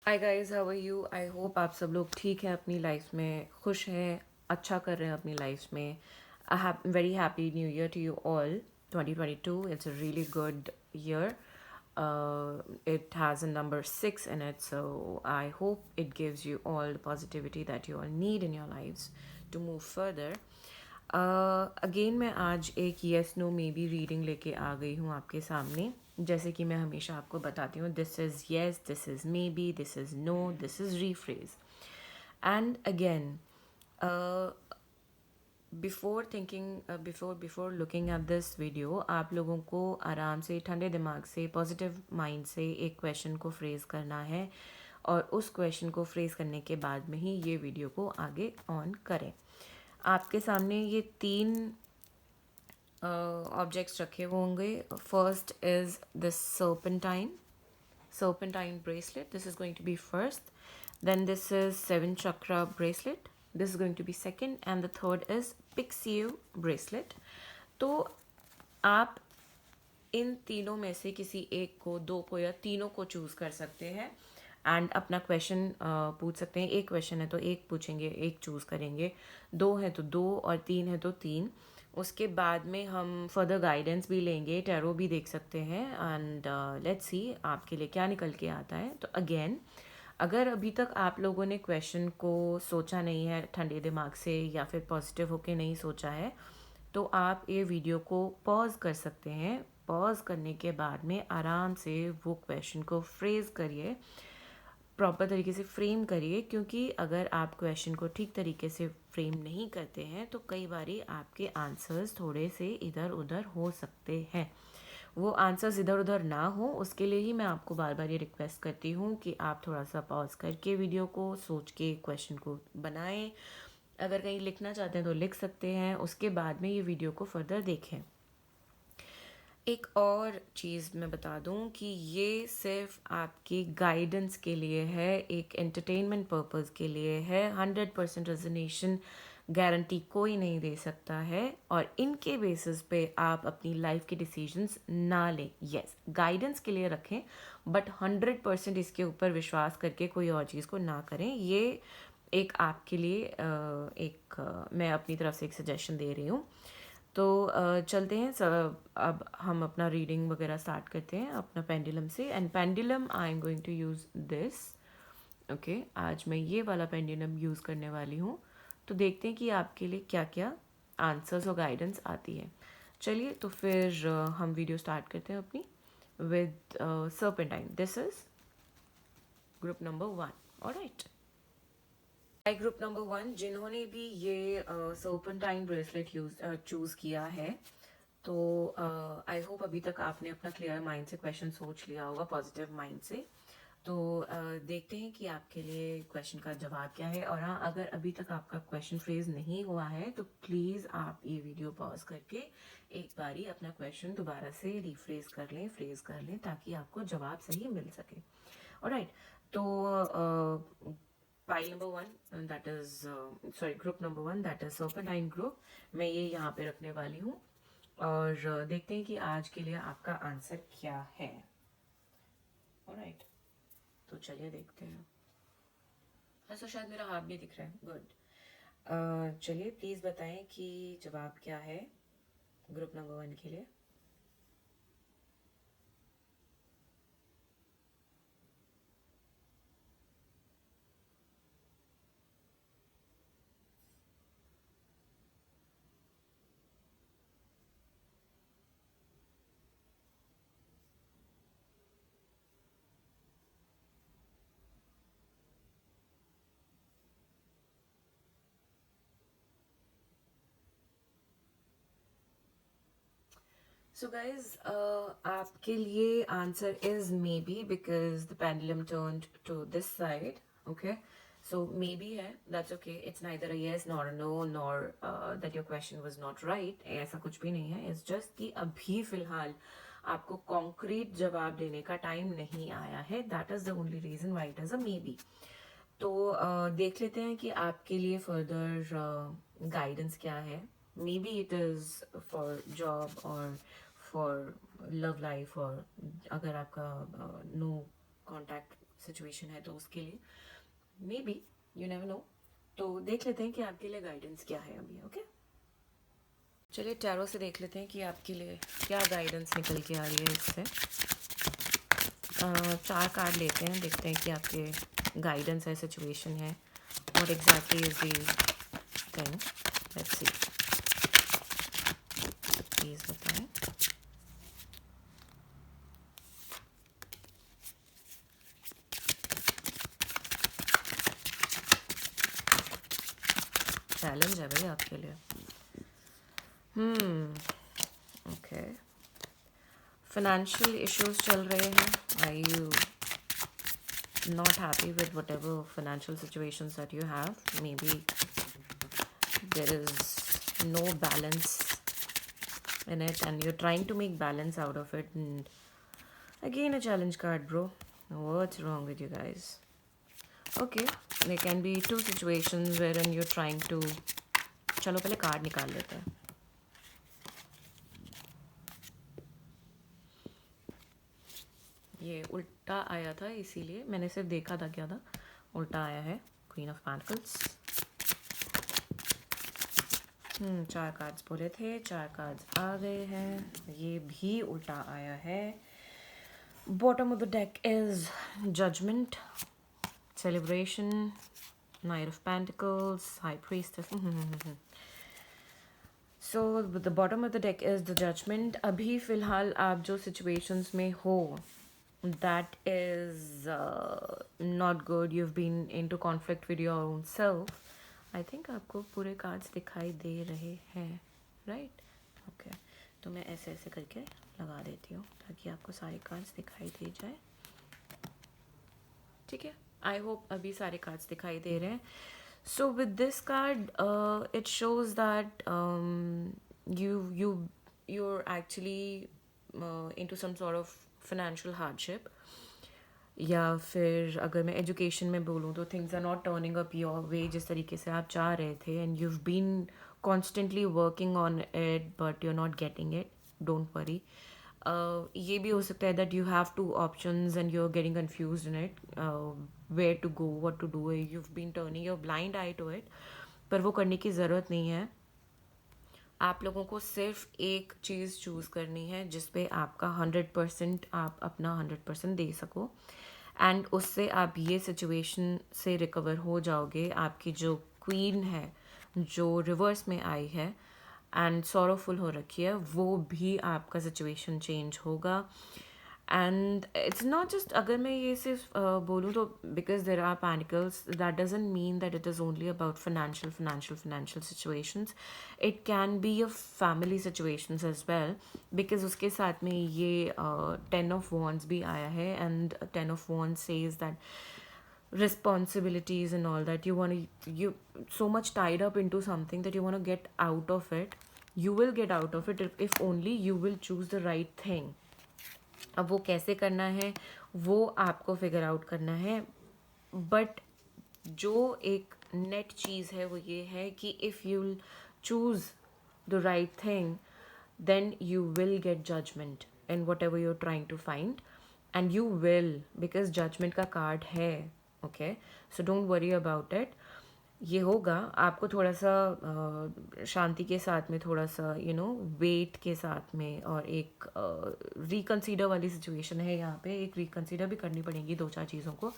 Hi guys, how are you? I hope आप सब लोग ठीक हैं, अपनी लाइफ में खुश हैं, अच्छा कर रहे हैं अपनी लाइफ में. I very happy new year to you all. 2022, it's a really good year. It has a number 6 in it, so I hope it gives you all the positivity that you all need in your lives to move further. Again मैं आज एक yes no maybe reading लेके आ गई हूँ आपके सामने. जैसे कि मैं हमेशा आपको बताती हूँ, this is yes, this is maybe, this is no, this is rephrase. And again, before looking at this video, आप लोगों को आराम से ठंडे दिमाग से पॉजिटिव माइंड से एक क्वेश्चन को फ्रेज करना है, और उस क्वेश्चन को फ्रेज करने के बाद में ही ये वीडियो को आगे ऑन करें. आपके सामने ये तीन ऑब्जेक्ट्स रखे होंगे. First is this serpentine bracelet. This is going to be first. Then this is 7 chakra bracelet. This is going to be second. And the third is Pixiu bracelet. तो आप इन तीनों में से किसी एक को, दो को या तीनों को चूज़ कर सकते हैं एंड अपना क्वेश्चन पूछ सकते हैं. एक क्वेश्चन है तो एक पूछेंगे, एक चूज़ करेंगे. दो है तो दो, और तीन है तो तीन. उसके बाद में हम फर्दर गाइडेंस भी लेंगे, टैरो भी देख सकते हैं, एंड लेट्स सी आपके लिए क्या निकल के आता है. तो अगेन, अगर अभी तक आप लोगों ने क्वेश्चन को सोचा नहीं है ठंडे दिमाग से, या फिर पॉजिटिव होके नहीं सोचा है, तो आप ये वीडियो को पॉज कर सकते हैं. पॉज करने के बाद में आराम से वो क्वेश्चन को फ्रेज करिए, प्रॉपर तरीके से फ्रेम करिए. क्योंकि अगर आप क्वेश्चन को ठीक तरीके से फ्रेम नहीं करते हैं तो कई बारी आपके आंसर्स थोड़े से इधर उधर हो सकते हैं. वो आंसर्स इधर उधर ना हो, उसके लिए ही मैं आपको बार बार ये रिक्वेस्ट करती हूँ कि आप थोड़ा सा पॉज करके वीडियो को सोच के क्वेश्चन को बनाएं. अगर कहीं लिखना चाहते हैं तो लिख सकते हैं, उसके बाद में ये वीडियो को फर्दर देखें. एक और चीज़ मैं बता दूं कि ये सिर्फ आपकी गाइडेंस के लिए है, एक एंटरटेनमेंट पर्पस के लिए है. 100% रेजोनेशन गारंटी कोई नहीं दे सकता है, और इनके बेसिस पे आप अपनी लाइफ के डिसीजंस ना लें. यस, गाइडेंस के लिए रखें, बट 100% इसके ऊपर विश्वास करके कोई और चीज़ को ना करें. ये एक आपके लिए मैं अपनी तरफ से एक सजेशन दे रही हूँ. तो चलते हैं अब हम अपना रीडिंग वगैरह स्टार्ट करते हैं अपना पेंडुलम से. And pendulum I am going to use this. Okay, आज मैं ये वाला पेंडुलम यूज़ करने वाली हूँ. तो देखते हैं कि आपके लिए क्या क्या आंसर्स और गाइडेंस आती है. चलिए, तो फिर हम वीडियो स्टार्ट करते हैं अपनी with serpentine. This is group number 1. Alright, group number 1 जिन्होंने भी ये सर्पेंटाइन ब्रेसलेट चूज़ किया है, तो आई होप अभी तक आपने अपना क्लियर माइंड से क्वेश्चन सोच लिया होगा, पॉजिटिव माइंड से. तो देखते हैं कि आपके लिए क्वेश्चन का जवाब क्या है. और हाँ, अगर अभी तक आपका क्वेश्चन फ्रेज नहीं हुआ है तो प्लीज़ आप ये वीडियो पॉज करके एक बारी अपना क्वेश्चन दोबारा से रिफ्रेज कर लें, फ्रेज कर लें, ताकि आपको जवाब सही मिल सके. ऑलराइट, तो pile number 1, that is sorry, group number 1, that is serpentine group, मैं ये यहाँ पे रखने वाली हूँ. और देखते हैं कि आज के लिए आपका आंसर क्या है. ऑलराइट, तो चलिए देखते हैं. अच्छा, शायद मेरा हाथ भी दिख रहा है. गुड. चलिए, प्लीज़ बताएं कि जवाब क्या है ग्रुप नंबर 1 के लिए. So guys, आपके लिए answer is may be, because the pendulum turned to this side. Okay, so maybe है, that's okay. It's neither a yes nor a no, nor that your question was not right. ऐसा कुछ भी नहीं है. It's just कि अभी फिलहाल आपको कॉन्क्रीट जवाब देने का टाइम नहीं आया है. That is the only reason why it is a maybe. तो देख लेते हैं कि आपके लिए फर्दर गाइडेंस क्या है. May be it is for job और फॉर लव लाइफ, और अगर आपका नो कॉन्टैक्ट सिचुएशन है तो उसके लिए may be, you never know. तो देख लेते हैं कि आपके लिए गाइडेंस क्या है अभी। ओके, चलिए टैरो से देख लेते हैं कि आपके लिए क्या गाइडेंस निकल के आ रही है इससे। 4 कार्ड लेते हैं, देखते हैं कि आपके गाइडेंस है, सिचुएशन है, what exactly is the thing. Let's see, please बताएं। चैलेंज है भाई आपके लिए। ओके, फाइनेंशियल इश्यूज चल रहे हैं। Are you not happy with whatever financial situations that you have? Maybe there is no balance in it and you're trying to make balance out of it. And again, a challenge card, bro. What's wrong with you guys? Okay, there can be 2 situations wherein you're trying to, चलो पहले card निकाल लेते हैं। ये उल्टा आया था, इसीलिए मैंने सिर्फ देखा था क्या था। उल्टा आया है, क्वीन ऑफ पेंटिकल्स। 4 कार्ड्स बोले थे, 4 कार्ड्स आ गए हैं। ये भी उल्टा आया है। Bottom of the deck is judgement, celebration, knight of pentacles, high priestess. So the bottom of the deck is the judgement. अभी फ़िलहाल आप जो सिचुएशंस में हो, that is not good. You've been into conflict with your own self. I think आपको पूरे cards दिखाई दे रहे हैं, राइट? ओके, तो मैं ऐसे ऐसे करके लगा देती हूँ ताकि आपको सारे कार्ड्स दिखाई दे जाए। ठीक है, आई होप अभी सारे कार्ड्स दिखाई दे रहे हैं। So with this card it shows that you're actually into some sort of financial hardship, या फिर अगर मैं एजुकेशन में बोलूँ तो things are not turning up your way जिस तरीके से आप चाह रहे थे, and you've been constantly working on it but you're not getting it. Don't worry. ये भी हो सकता है that you have 2 options and you're getting confused in it, where to go, what to do. You've been turning your blind eye to it, पर वो करने की ज़रूरत नहीं है। आप लोगों को सिर्फ एक चीज़ चूज़ करनी है जिस पे आपका 100%, आप अपना 100% दे सको, एंड उससे आप ये सिचुएशन से रिकवर हो जाओगे। आपकी जो क्वीन है जो रिवर्स में आई है एंड सॉरोफुल हो रखी है, वो भी आपका सिचुएशन चेंज होगा। एंड इट्स नॉट जस्ट, अगर मैं ये सिर्फ बोलूँ तो because there are pentacles, that doesn't mean that it is only about financial situations. It can be a family situations as well, because उसके साथ में ये 10 of Wands भी आया है, and 10 of Wands says that responsibilities and all that, you so much tied up into something that you want to get out of it. You will get out of it if only you will choose the right thing. अब वो कैसे करना है वो आपको figure out करना है, but जो एक नेट चीज़ है वो ये है कि if you choose the right thing then you will get judgment in whatever you're trying to find, and you will, because judgment का कार्ड है। okay, so don't worry about it. ये होगा। आपको थोड़ा सा शांति के साथ में, थोड़ा सा वेट के साथ में, और एक रिकंसीडर वाली सिचुएशन है यहाँ पे। एक रिकंसीडर भी करनी पड़ेगी, 2-4 चीज़ों को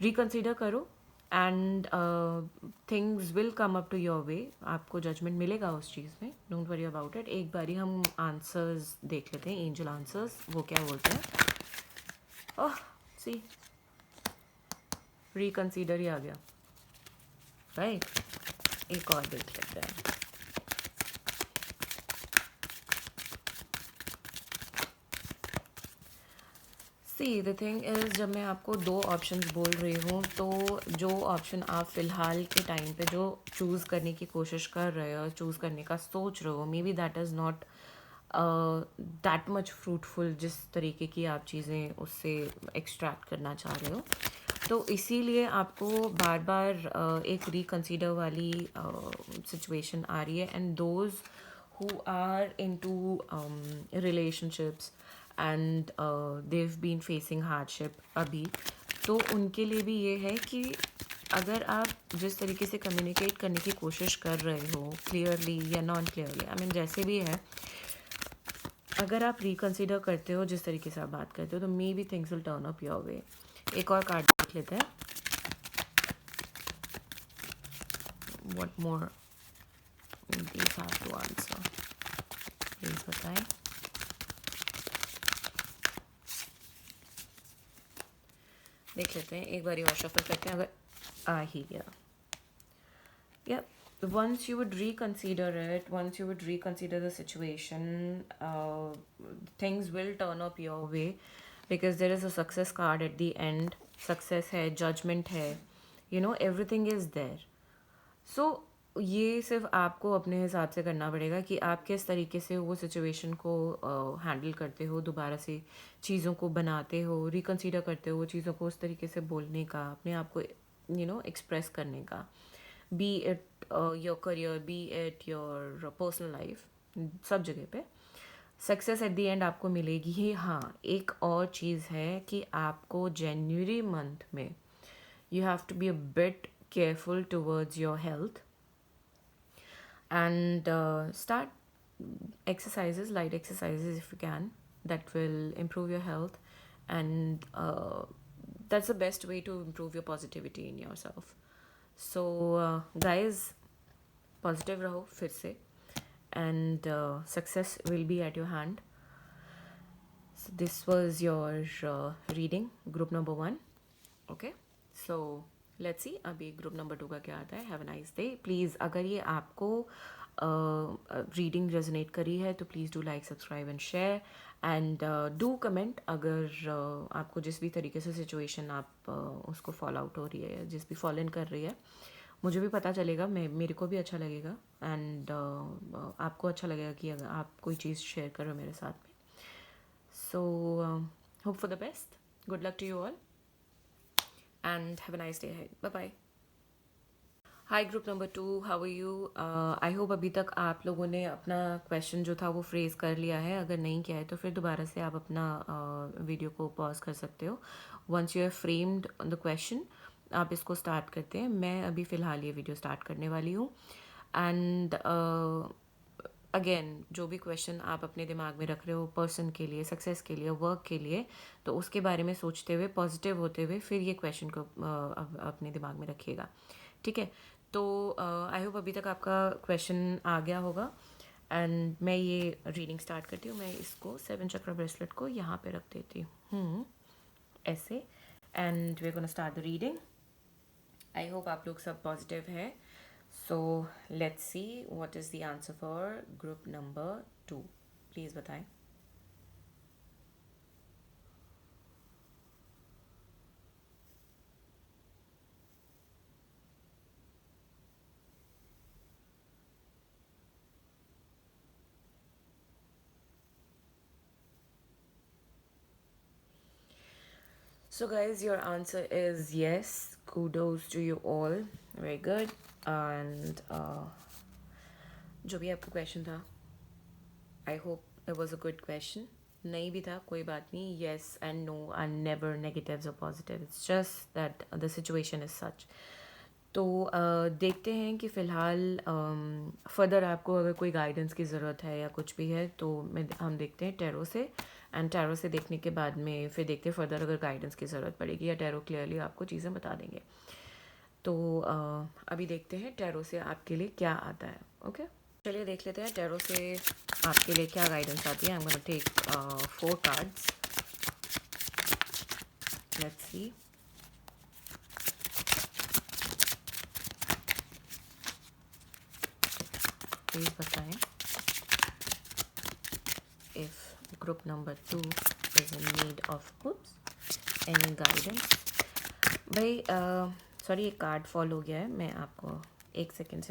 रिकंसीडर करो, and things will come up to your way. आपको जजमेंट मिलेगा उस चीज़ में, डोंट वरी अबाउट इट। एक बारी हम आंसर्स देख लेते हैं, एंजल आंसर्स, वो क्या बोलते हैं। ओह सी, रिकंसीडर ही आ गया, राइट। एक और देख लेते हैं। सी द थिंग इज़, जब मैं आपको 2 ऑप्शंस बोल रही हूँ तो जो ऑप्शन आप फ़िलहाल के टाइम पे जो चूज़ करने की कोशिश कर रहे हो, चूज़ करने का सोच रहे हो, may be that is not that much fruitful जिस तरीके की आप चीज़ें उससे एक्सट्रैक्ट करना चाह रहे हो। तो इसीलिए आपको बार बार एक रिकंसीडर वाली सिचुएशन आ रही है, and those who are into relationships and they've been facing hardship अभी, तो उनके लिए भी ये है कि अगर आप जिस तरीके से कम्युनिकेट करने की कोशिश कर रहे हो क्लियरली या नॉन क्लियरली, आई मीन जैसे भी है, अगर आप रिकन्सिडर करते हो जिस तरीके से आप बात करते हो तो may be things will turn up your वे. एक और कार्ड देख लेते हैं. What more these have to answer, please बताएं. देख लेते हैं एक बार और शफल करते हैं. अगर आ ही गया, yeah, once you would reconsider it, once you would reconsider the situation, things will turn up your way because there is a success card at the end. Success है, judgment है, you know, everything is there. So ये सिर्फ आपको अपने हिसाब से करना पड़ेगा कि आप किस तरीके से वो सिचुएशन को हैंडल करते हो, दोबारा से चीज़ों को बनाते हो, रिकन्सिडर करते हो, वो चीज़ों को उस तरीके से बोलने का, अपने आप को यू नो एक्सप्रेस करने का. B it your career, B it your personal life, सब जगह पे सक्सेस एट द एंड आपको मिलेगी ही. हाँ, एक और चीज़ है कि आपको जनवरी मंथ में you have to be a bit careful towards your health and start exercises, light exercises if you can, that will improve your health, and that's the best way to improve your positivity in yourself. So guys, positive raho fir se, and success will be at your hand. So this was your reading, group number 1. Okay, so let's see अभी group number 2 का क्या आता है. Have a nice day. Please अगर ये आपको reading resonate करी है तो please do like, subscribe and share, and do comment अगर आपको जिस भी तरीके से सिचुएशन आप उसको फॉलो आउट हो रही है, जिस भी फॉलो इन कर रही है, मुझे भी पता चलेगा, मेरे को भी अच्छा लगेगा, एंड आपको अच्छा लगेगा कि अगर आप कोई चीज़ शेयर करो मेरे साथ में. So hope for the best. Good luck to you all and have a nice day ahead. Bye bye. Hi group number 2, how are you? I hope अभी तक आप लोगों ने अपना क्वेश्चन जो था वो फ्रेज कर लिया है. अगर नहीं किया है तो फिर दोबारा से आप अपना वीडियो को पॉज कर सकते हो. Once you have framed the question आप इसको स्टार्ट करते हैं. मैं अभी फ़िलहाल ये वीडियो स्टार्ट करने वाली हूँ. एंड अगेन जो भी क्वेश्चन आप अपने दिमाग में रख रहे हो पर्सन के लिए, सक्सेस के लिए, वर्क के लिए, तो उसके बारे में सोचते हुए, पॉजिटिव होते हुए फिर ये क्वेश्चन को अपने दिमाग में रखिएगा. ठीक है, तो आई होप अभी तक आपका क्वेश्चन आ गया होगा. एंड मैं ये रीडिंग स्टार्ट करती हूँ. मैं इसको 7 चक्र ब्रेसलेट को यहाँ पे रख देती हूँ ऐसे. And we are gonna start the reading. I hope आप लोग सब पॉजिटिव है. So let's see what is the answer for group number 2. Please बताएं. So guys, your answer is yes. Kudos to you all. Very good. And जो भी आपका question था, I hope it was a good question. नहीं भी था कोई बात नहीं. Yes and no are never negatives और positive. It's just that the situation is such. तो देखते हैं कि फ़िलहाल फर्दर आपको अगर कोई गाइडेंस की ज़रूरत है या कुछ भी है तो हम देखते हैं टैरो से. एंड टैरो से देखने के बाद में फिर देखते हैं फर्दर अगर गाइडेंस की ज़रूरत पड़ेगी या टैरो क्लियरली आपको चीज़ें बता देंगे. तो अभी देखते हैं टैरो से आपके लिए क्या आता है. ओके, चलिए देख लेते हैं टैरो से आपके लिए क्या गाइडेंस आती है. I am gonna take 4 cards. Let's see. Please बताएं if group number 2 is in need of any guidance. भाई सॉरी, एक कार्ड फॉल हो गया है. मैं आपको एक सेकेंड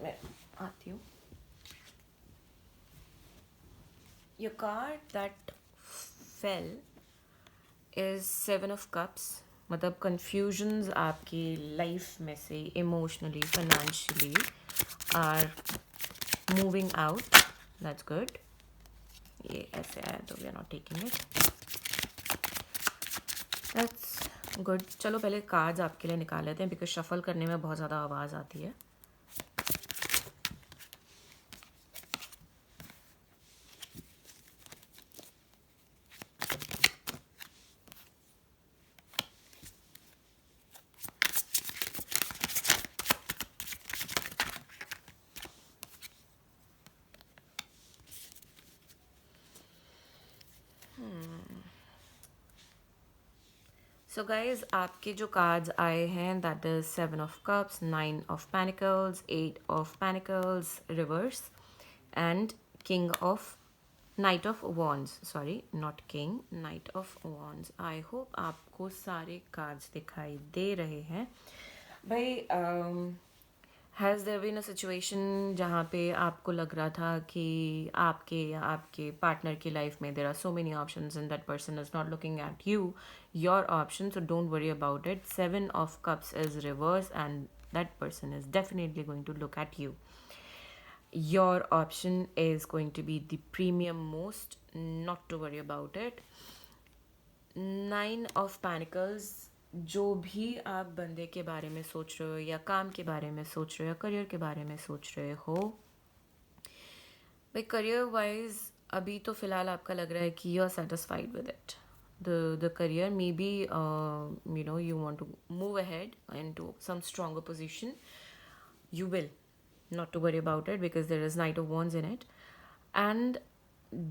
में आती हूँ. Your card that fell is 7 of cups. मतलब कन्फ्यूजन्स आपकी लाइफ में से emotionally, financially are moving out. That's good. ये ऐसे आया तो we are not taking it. Good, चलो पहले कार्ड्स आपके लिए निकाल लेते हैं बिकॉज शफल करने में बहुत ज़्यादा आवाज़ आती है. सो गाइज आपके जो कार्ड्स आए हैं that is 7 of Cups, 9 of Pentacles, 8 of Pentacles reverse and Knight of Wands. Sorry, not King, Knight of Wands. I hope आपको सारे कार्ड्स दिखाई दे रहे हैं भाई. Has there been a situation जहाँ पे आपको लग रहा था कि आपके या आपके पार्टनर की लाइफ में there are so many options and that person is not looking at you your option, so don't worry about it. 7 of Cups is reverse and that person is definitely going to look at you. Your option is going to be the premium most, not to worry about it. 9 of Pentacles, जो भी आप बंदे के बारे में सोच रहे हो या काम के बारे में सोच रहे हो या करियर के बारे में सोच रहे हो भाई, करियर वाइज अभी तो फ़िलहाल आपका लग रहा है कि you are satisfied with it. The career maybe you want to move ahead into some stronger position. You will, not to worry about it because there is Knight of Wands in it. And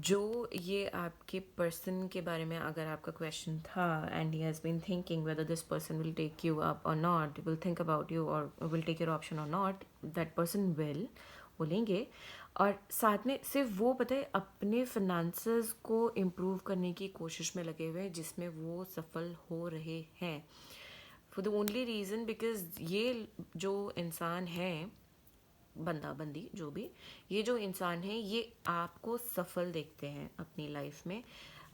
जो ये आपके person के बारे में अगर आपका question था and he has been thinking whether this person will take you up or not, will think about you or will take your option or not, that person will, वो लेंगे. और साथ में सिर्फ वो पता है अपने फिनेंसेस को इम्प्रूव करने की कोशिश में लगे हुए हैं जिसमें वो सफल हो रहे हैं. For the only reason because ये जो इंसान है, बंदा बंदी जो भी, ये जो इंसान है ये आपको सफल देखते हैं अपनी लाइफ में.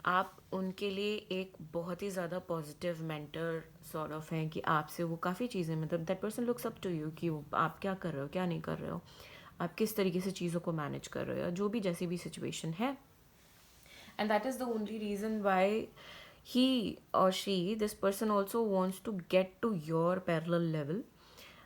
आप उनके लिए एक बहुत ही ज़्यादा पॉजिटिव मेंटर सॉर्ट ऑफ हैं कि आपसे वो काफ़ी चीज़ें, मतलब that person looks up to you कि आप क्या कर रहे हो, क्या नहीं कर रहे हो, आप किस तरीके से चीज़ों को मैनेज कर रहे हो, जो भी जैसी भी सिचुएशन है. And that is the only reason why he or she, this person also wants to get to your parallel level.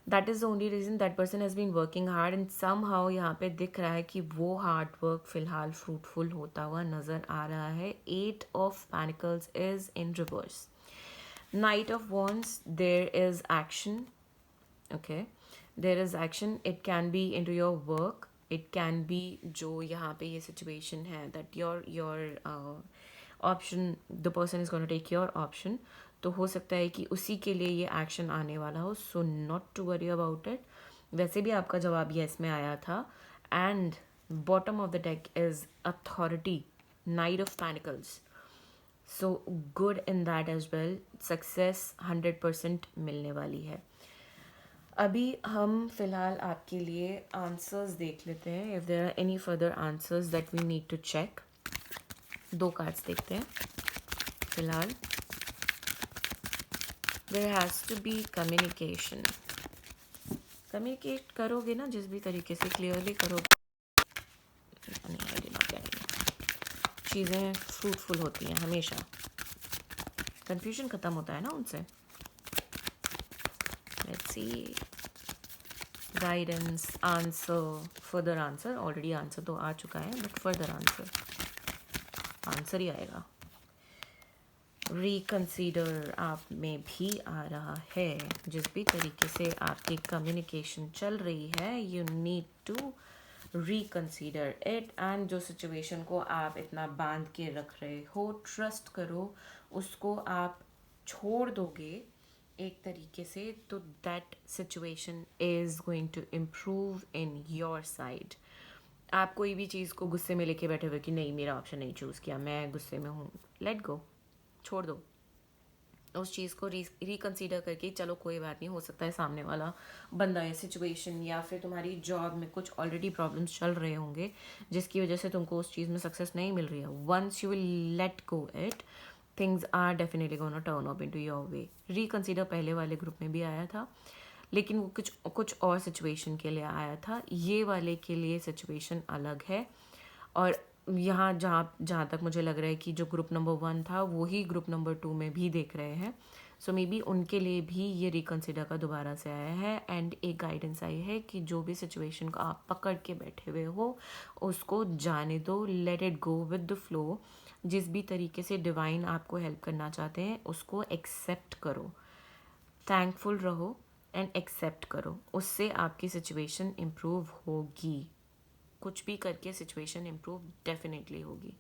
That is the only reason that person has been working hard and somehow यहाँ पे दिख रहा है कि वो hard work फिलहाल fruitful होता हुआ नज़र आ रहा है. 8 of Pentacles is in reverse. Knight of Wands, there is action. Okay, there is action. It can be into your work. It can be जो यहाँ पे ये situation है that your option, the person is gonna take your option, तो हो सकता है कि उसी के लिए ये एक्शन आने वाला हो. So not to worry about it. वैसे भी आपका जवाब येस में आया था. And bottom of the deck is authority, knight of pentacles. So good in that as well. Success 100% मिलने वाली है. अभी हम फिलहाल आपके लिए आंसर्स देख लेते हैं. If there are any further answers that we need to check. 2 cards देखते हैं फिलहाल. There has to be communication. Communicate करोगे ना जिस भी तरीके से, क्लियरली करोगे, चीज़ें फ्रूटफुल होती हैं हमेशा. कंफ्यूजन ख़त्म होता है ना उनसे. Let's see. Guidance, answer, further answer. Already answer तो आ चुका है बट फर्दर आंसर ही आएगा. रिकंसीडर आप में भी आ रहा है. जिस भी तरीके से आपकी कम्युनिकेशन चल रही है, you need to reconsider it. And जो सिचुएशन को आप इतना बांध के रख रहे हो, ट्रस्ट करो उसको, आप छोड़ दोगे एक तरीके से तो that situation is going to improve in your side. आप कोई भी चीज़ को गुस्से में लेके बैठे हुए कि नहीं मेरा ऑप्शन नहीं चूज़ किया, मैं गुस्से में हूँ, लेट गो, छोड़ दो उस चीज़ को. रिकंसीडर करके चलो कोई बात नहीं, हो सकता है सामने वाला बंदा या सिचुएशन या फिर तुम्हारी जॉब में कुछ ऑलरेडी प्रॉब्लम्स चल रहे होंगे जिसकी वजह से तुमको उस चीज़ में सक्सेस नहीं मिल रही है. Once you will let go it, things are definitely gonna turn up into your way. Reconsider पहले वाले ग्रुप में भी आया था लेकिन वो कुछ और सिचुएशन के लिए आया था. ये वाले के लिए सिचुएशन अलग है और यहाँ जहाँ जहाँ तक मुझे लग रहा है कि जो ग्रुप नंबर 1 था वही ग्रुप नंबर 2 में भी देख रहे हैं. सो मे बी उनके लिए भी ये रिकन्सिडर का दोबारा से आया है. एंड एक गाइडेंस आई है कि जो भी सिचुएशन को आप पकड़ के बैठे हुए हो उसको जाने दो, let it go with the flow. जिस भी तरीके से डिवाइन आपको हेल्प करना चाहते हैं उसको एक्सेप्ट करो, थैंकफुल रहो एंड एक्सेप्ट करो. उससे आपकी सिचुएशन इम्प्रूव होगी. कुछ भी करके सिचुएशन इम्प्रूव डेफिनेटली होगी.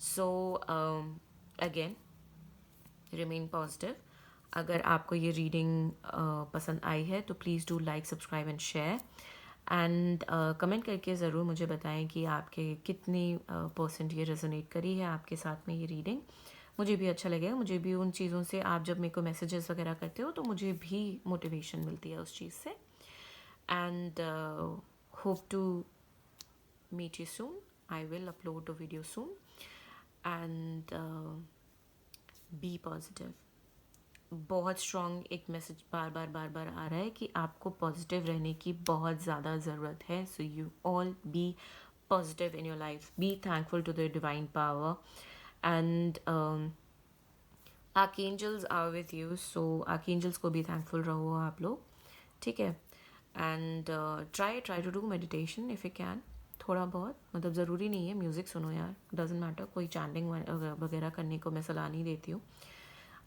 So again remain positive. अगर आपको ये रीडिंग पसंद आई है तो please do like, subscribe and share. And comment करके ज़रूर मुझे बताएं कि आपके कितनी परसेंट ये रेजोनेट करी है आपके साथ में ये रीडिंग. मुझे भी अच्छा लगेगा. मुझे भी उन चीज़ों से, आप जब मेरे को मैसेजेस वगैरह करते हो तो मुझे भी मोटिवेशन मिलती है उस चीज़ से. And hope to meet you soon. I will upload a video soon. And be positive. बहुत स्ट्रॉन्ग एक मैसेज बार बार आ रहा है कि आपको पॉजिटिव रहने की बहुत ज़्यादा ज़रूरत है. So you all be positive in your life. Be thankful to the divine power. And archangels are with you. So archangels को भी थैंकफुल रहो आप लोग. ठीक है. And try to do meditation if you can. थोड़ा बहुत, मतलब ज़रूरी नहीं है म्यूज़िक सुनो यार, डजेंट मैटर. कोई चैंटिंग वगैरह करने को मैं सलाह नहीं देती हूँ.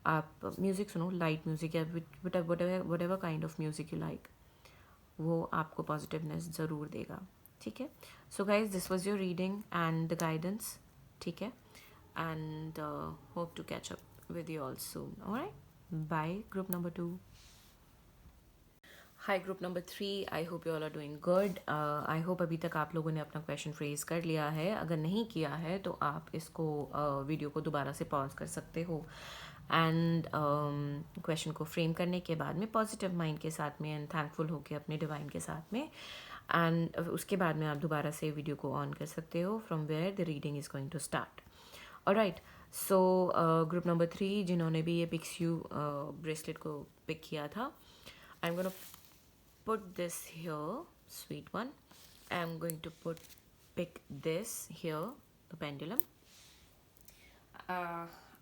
आप म्यूज़िक सुनो, लाइट म्यूज़िक या whatever kind of music you like, वो आपको पॉजिटिवनेस ज़रूर देगा. ठीक है. So guys, this was your reading and the guidance. ठीक है. And hope to catch up with you all soon. Alright, bye group number 2. Hi group number 3, I hope you all are doing good. I hope अभी तक आप लोगों ने अपना question phrase कर लिया है. अगर नहीं किया है तो आप इसको वीडियो को दोबारा से पॉज कर सकते हो. एंड क्वेश्चन को फ्रेम करने के बाद में पॉजिटिव माइंड के साथ में एंड थैंकफुल होकर अपने डिवाइन के साथ में, एंड उसके बाद में आप दोबारा से वीडियो को ऑन कर सकते हो from where the reading is going to start. Alright. So group number 3 जिन्होंने भी ये पिक्स यू ब्रेसलेट को पिक किया था, I am gonna put this here, sweet one. I'm going to pick this here, the pendulum.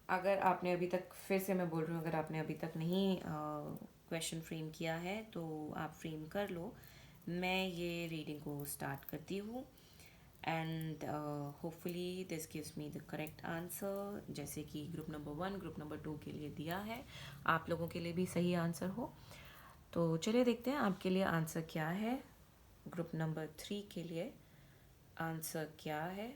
अगर आपने अभी तक, फिर से मैं बोल रही हूँ, अगर आपने अभी तक नहीं क्वेश्चन फ्रेम किया है तो आप फ्रेम कर लो. मैं ये रीडिंग को स्टार्ट करती हूँ. And hopefully this gives me the correct answer. जैसे कि ग्रुप नंबर 1, ग्रुप नंबर 2 के लिए दिया है, आप लोगों के लिए भी सही आंसर हो. तो चलिए देखते हैं आपके लिए आंसर क्या है. ग्रुप नंबर 3 के लिए आंसर क्या है.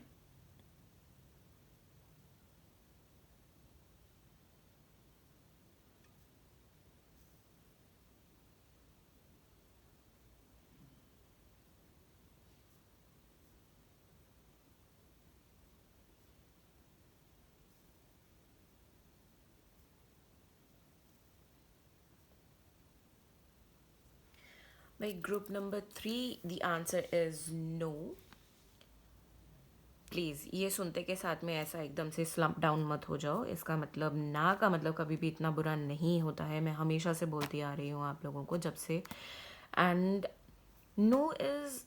भाई group number 3, the answer is no. Please ये सुनते के साथ में ऐसा एकदम से स्लम्प डाउन मत हो जाओ. इसका मतलब ना का मतलब कभी भी इतना बुरा नहीं होता है. मैं हमेशा से बोलती आ रही हूँ आप लोगों को जब से. And no is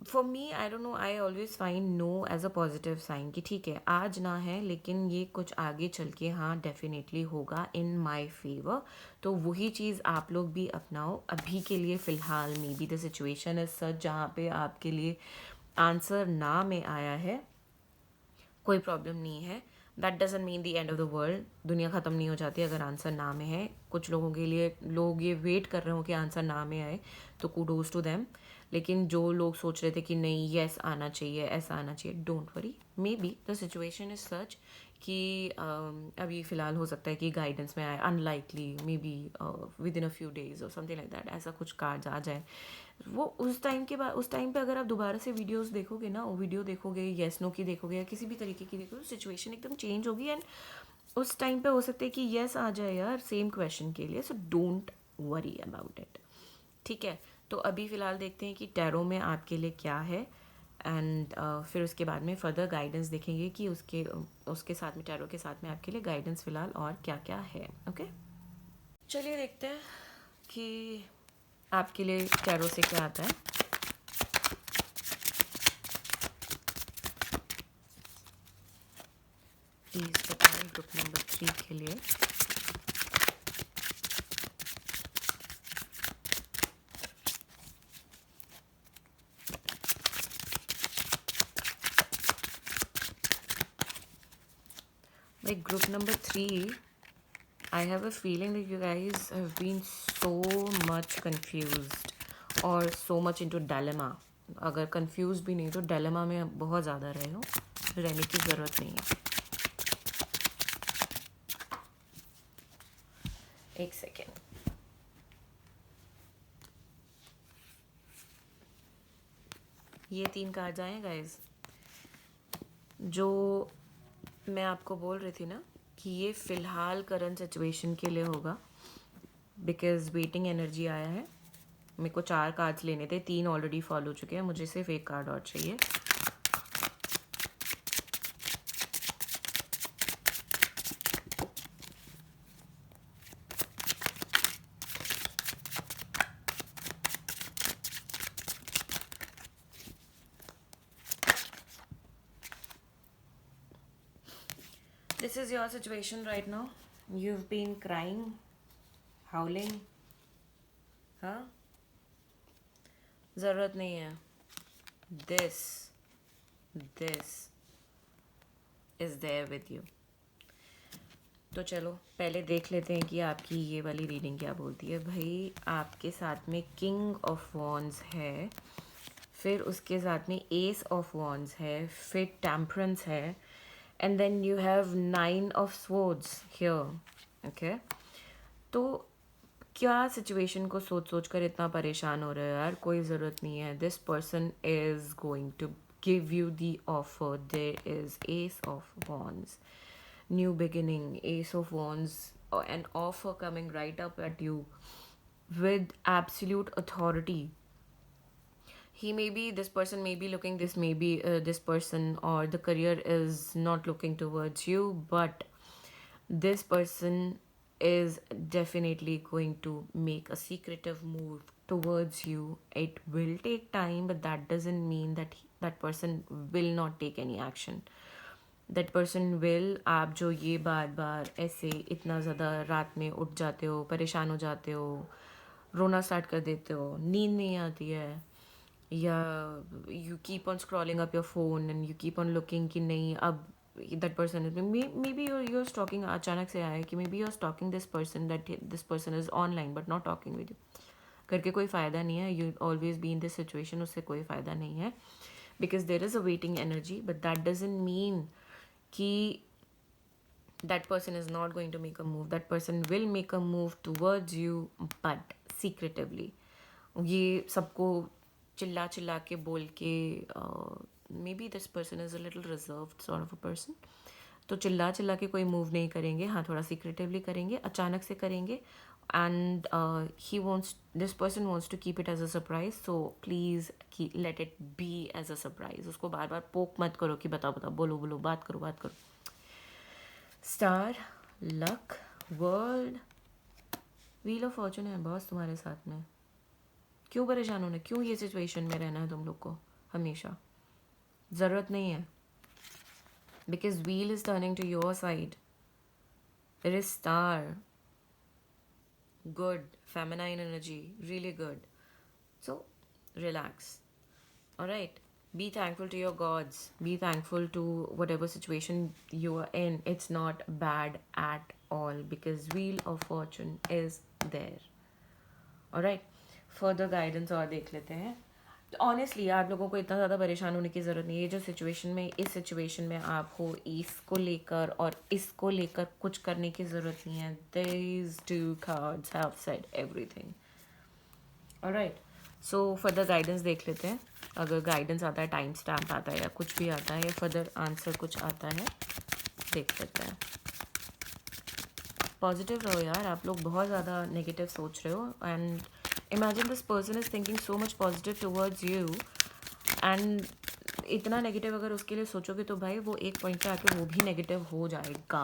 for me, I don't know, I always find no as a positive sign कि ठीक है आज ना है लेकिन ये कुछ आगे चल के हाँ डेफिनेटली होगा इन माई फेवर. तो वही चीज़ आप लोग भी अपनाओ. अभी के लिए फ़िलहाल may be the situation is सच जहाँ पे आपके लिए आंसर ना में आया है, कोई प्रॉब्लम नहीं है. That doesn't mean the end of the world. दुनिया ख़त्म नहीं हो जाती अगर आंसर ना में है. कुछ लोगों के लिए, लोग ये वेट कर रहे हो कि आंसर ना में आए, तो कूडोज टू देम. लेकिन जो लोग सोच रहे थे कि नहीं येस आना चाहिए, ऐसा आना चाहिए, don't worry. May be the situation is सच कि अभी फ़िलहाल हो सकता है कि गाइडेंस में आए, unlikely may be with in a few days और समथिंग लाइक दैट, ऐसा कुछ कार्ड आ जाए. वो उस टाइम के बाद, उस टाइम पे अगर आप दोबारा से वीडियोस देखोगे ना, वो वीडियो देखोगे, येस नो की देखोगे या किसी भी तरीके की देखोगे, सिचुएशन एकदम चेंज होगी. एंड उस टाइम पे हो सकता है कि येस आ जाए यार सेम क्वेश्चन के लिए. सो डोंट वरी अबाउट इट. ठीक है. तो अभी फ़िलहाल देखते हैं कि टैरो में आपके लिए क्या है. एंड फिर उसके बाद में फर्दर गाइडेंस देखेंगे कि उसके साथ में, टैरो के साथ में आपके लिए गाइडेंस फ़िलहाल और क्या क्या है. ओके, चलिए देखते हैं कि आपके लिए टैरो से क्या आता है. प्लीज़ बताएं ग्रुप नंबर 3 के लिए। Like group number 3, I have a feeling that you guys have been so much confused or so much into dilemma. अगर confused भी नहीं तो dilemma में बहुत ज़्यादा रहे हो, रहने की ज़रूरत नहीं है। एक सेकेंड। ये 3 कार्ड आए गाइज। जो मैं आपको बोल रही थी ना कि ये फ़िलहाल करंट सिचुएशन के लिए होगा, बिकॉज वेटिंग एनर्जी आया है। मेरे को 4 कार्ड्स लेने थे, 3 ऑलरेडी फॉलो हो चुके हैं, मुझे सिर्फ 1 कार्ड और चाहिए। This is your situation right now. You've been crying, howling. हाँ, ज़रूरत नहीं है। This is there with you. तो चलो पहले देख लेते हैं कि आपकी ये वाली रीडिंग क्या बोलती है। भाई आपके साथ में किंग ऑफ वॉन्ड्स है, फिर उसके साथ में एस ऑफ वॉन्ड्स है, फिर टेम्परेंस है, and then you have 9 of swords here. Okay, तो क्या सिचुएशन को सोच सोच कर इतना परेशान हो रहे हो यार? कोई ज़रूरत नहीं है। This person is going to give you the offer. There is ace of wands, new beginning, ace of wands, an offer coming right up at you with absolute authority. This person may be looking, this may be this person, or the career is not looking towards you, but this person is definitely going to make a secretive move towards you. It will take time, but that doesn't mean that that person will not take any action. That person will. आप जो ये बार बार ऐसे इतना ज़्यादा रात में उठ जाते हो, परेशान हो जाते हो, रोना स्टार्ट कर देते हो, नींद नहीं आती है, या you keep on scrolling up your phone and you keep on looking कि नहीं अब that person maybe you're stalking अचानक से आया कि maybe you're stalking this person, that this person is online but not talking with you. करके कोई फ़ायदा नहीं है। You always be in this situation, उससे कोई फ़ायदा नहीं है, because there is a waiting energy, but that doesn't mean कि that person is not going to make a move. That person will make a move towards you, but secretively. ये सबको चिल्ला चिल्ला के बोल के, maybe this person is a little reserved sort of a person. तो चिल्ला चिल्ला के कोई मूव नहीं करेंगे, हाँ थोड़ा सीक्रेटिवली करेंगे, अचानक से करेंगे, and this person wants to keep it as a surprise, so please let it be as a surprise. उसको बार बार पोक मत करो कि बताओ बताओ, बोलो बोलो, बात करो। Star, luck, world, wheel of Fortune है बॉस तुम्हारे साथ में। क्यों परेशान होना, क्यों ये सिचुएशन में रहना है तुम लोग को हमेशा? ज़रूरत नहीं है, because wheel is turning to your side. It is star, good feminine energy, really good. So relax. All right, be thankful to your gods, be thankful to whatever situation you are in. It's not bad at all, because wheel of fortune is there. All right, further guidance और देख लेते हैं। Honestly आप लोगों को इतना ज़्यादा परेशान होने की ज़रूरत नहीं है। जो सिचुएशन में, इस सिचुएशन में आप हो, इसको लेकर और इसको लेकर कुछ करने की ज़रूरत नहीं है। These two cards have said everything. Alright, so further guidance देख लेते हैं। अगर गाइडेंस आता है, टाइम स्टैम्प आता है, या कुछ भी आता है, या फर्दर आंसर कुछ आता है, देख लेते हैं। पॉजिटिव रहो यार, आप लोग बहुत ज़्यादा नेगेटिव सोच रहे हो, and imagine this person is thinking so much positive towards you, and इतना नेगेटिव अगर उसके लिए सोचोगे तो भाई वो एक पॉइंट पे आके वो भी नेगेटिव हो जाएगा।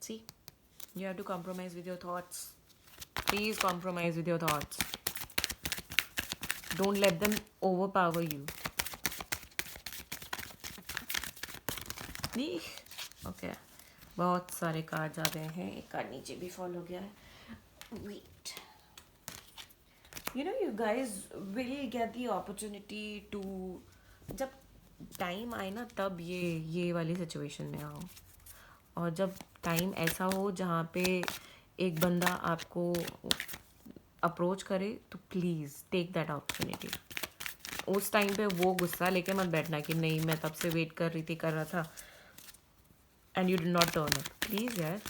See, you have to compromise with your thoughts. Please compromise with your thoughts. Don't let them overpower you. Okay, बहुत सारे कार्ड्स आ गए हैं, एक कार्ड नीचे भी फॉल हो गया है। Wait, you know, you guys will get the opportunity to, जब टाइम आए ना तब ये वाली सिचुएशन में आओ, और जब टाइम ऐसा हो जहाँ पे एक बंदा आपको अप्रोच करे तो प्लीज़ टेक दैट अपॉर्चुनिटी। उस टाइम पे वो गुस्सा लेके मत बैठना कि नहीं मैं तब से वेट कर रही थी, कर रहा था, and you did not turn it. Please यार,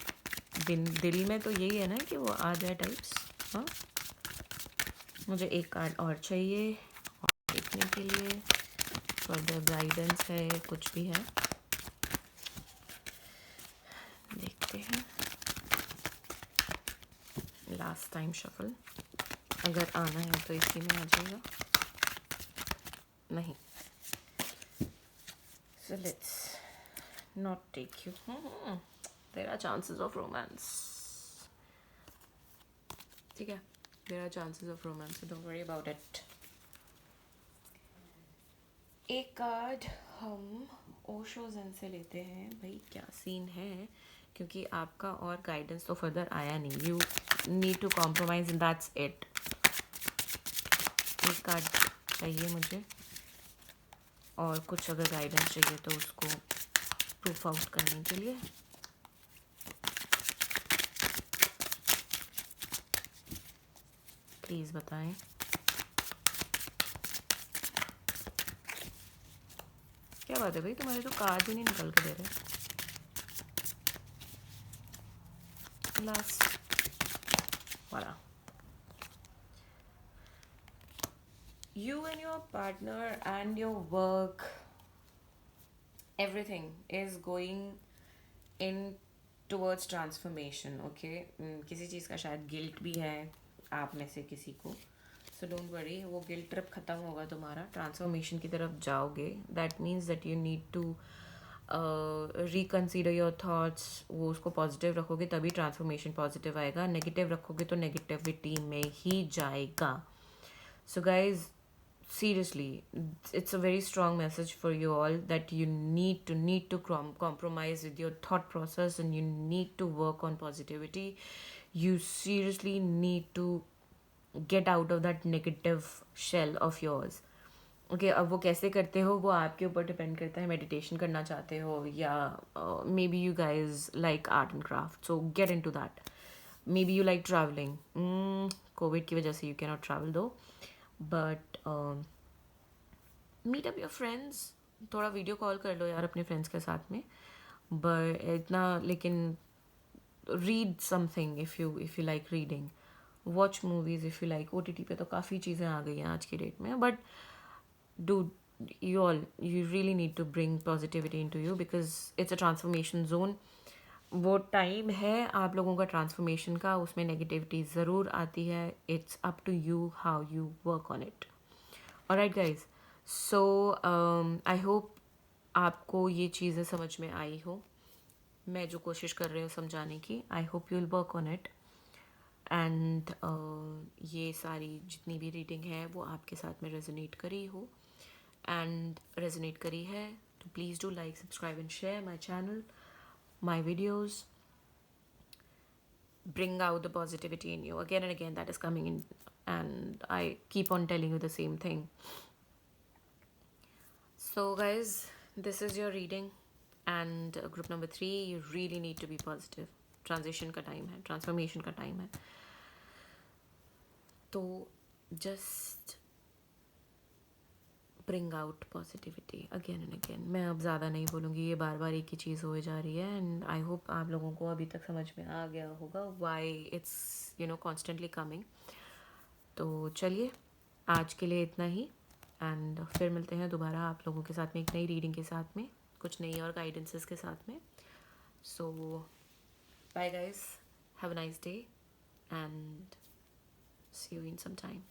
दिल में तो यही है ना कि वो आ जाए टाइप्स। हाँ, मुझे एक कार्ड और चाहिए और देखने के लिए, फर्दर गाइडेंस है, कुछ भी है, देखते हैं। लास्ट टाइम शफल, अगर आना है तो इसी में आ जाएगा, नहीं। So let's not take you. There are chances of romance. ठीक है, there are chances of romance, so don't worry about it. एक कार्ड हम ओशो ज़ेन से लेते हैं। भाई क्या सीन है, क्योंकि आपका और गाइडेंस तो फर्दर आया नहीं। You need to compromise and that's it. एक कार्ड चाहिए मुझे, और कुछ अगर गाइडेंस चाहिए तो उसको प्रूफ आउट करने के लिए। प्लीज़ बताएं। क्या बात है भाई, तुम्हारे तो कार्ड ही नहीं निकल के दे रहे। लास्ट वाला, you and your partner and your work, everything is going in towards transformation. Okay, किसी चीज़ का शायद गिल्ट भी है आप में से किसी को, सो डोंट वरी, वो गिल्ट ट्रिप ख़त्म होगा, तुम्हारा ट्रांसफॉर्मेशन की तरफ जाओगे। That means that you need to reconsider your thoughts. वो उसको पॉजिटिव रखोगे तभी ट्रांसफॉर्मेशन पॉजिटिव आएगा, नेगेटिव रखोगे तो नेगेटिविटी में ही जाएगा। So guys, seriously, it's a very strong message for you all that you need to compromise with your thought process, and you need to work on positivity. You seriously need to get out of that negative shell of yours. Okay, अब वो कैसे करते हो वो आपके ऊपर depend करता है। मेडिटेशन करना चाहते हो, या maybe you guys like art and craft, so get into that. Maybe you like travelling, Covid की वजह से यू कैन नॉट ट्रैवल दो, but meet up your friends. थोड़ा वीडियो कॉल कर लो यार अपने फ्रेंड्स के साथ में, बट इतना, लेकिन read something if you like reading, watch movies if you like. OTT पे तो काफ़ी चीज़ें आ गई हैं आज की डेट में, but do you really need to bring positivity into you, because it's a transformation zone. वो टाइम है आप लोगों का ट्रांसफॉर्मेशन का, उसमें नेगेटिविटी ज़रूर आती है। It's up to you how you work on it. Alright guys, so I hope आपको ये चीज़ें समझ में आई हो, मैं जो कोशिश कर रही हूँ समझाने की। आई hope you will work on it, and ये सारी जितनी भी रीडिंग है वो आपके साथ में रेजोनेट करी हो, एंड रेजोनेट करी है तो please do like, subscribe and share my channel, my videos. Bring out the positivity in you again and again, that is coming in, and I keep on telling you the same thing. So guys, this is your reading, and group number 3, you really need to be positive. Transition का time है, transformation का time है, तो just bring out positivity again and again. मैं अब ज़्यादा नहीं बोलूँगी, ये बार बार एक ही चीज़ हो जा रही है, and I hope आप लोगों को अभी तक समझ में आ गया होगा why it's constantly coming. तो चलिए आज के लिए इतना ही, एंड फिर मिलते हैं दोबारा आप लोगों के साथ में एक नई रीडिंग के साथ में, कुछ नई और गाइडेंसेस के साथ में। So bye guys, have a nice day, and see you in some time.